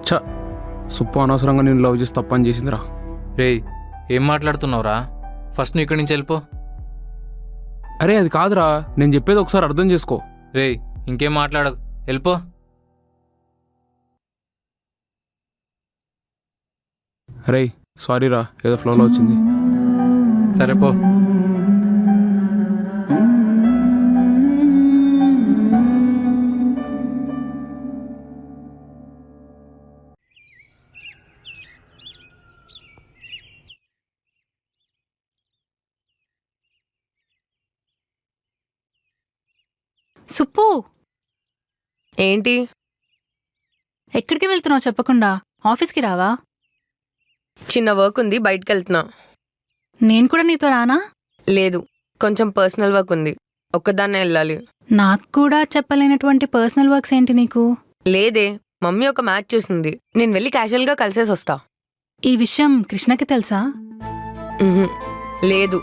ఛ, సుప్పు అనవసరంగా నేను లవ్ చేసి తప్పని చేసిందిరా. రేయ్, ఏం మాట్లాడుతున్నావురా? ఫస్ట్ నువ్వు ఇక్కడి నుంచి వెళ్ళిపో. అరే అది కాదురా, నేను చెప్పేది ఒకసారి అర్థం చేసుకో. రేయ్, ఇంకేం మాట్లాడకు, వెళ్ళిపో. రే సారీరా, ఏదో ఫ్లోలో వచ్చింది. సరే పో. సుప్పు, ఏంటి? ఎక్కడికి వెళ్తున్నావు చెప్పకుండా? ఆఫీస్కి రావా? చిన్న వర్క్ ఉంది, బయటకు వెళ్తున్నా. నేను కూడా నీతో రానా? లేదు, కొంచెం పర్సనల్ వర్క్ ఉంది, ఒక్కదాన్నే వెళ్ళాలి. నాకు కూడా చెప్పలేనటువంటి పర్సనల్ వర్క్స్ ఏంటి నీకు? లేదే, మమ్మీ ఒక మ్యాచ్ చూసింది, నేను వెళ్ళి క్యాజువల్గా కలిసేసి వస్తా. ఈ విషయం కృష్ణకి తెలుసా? ఉహుం, లేదు.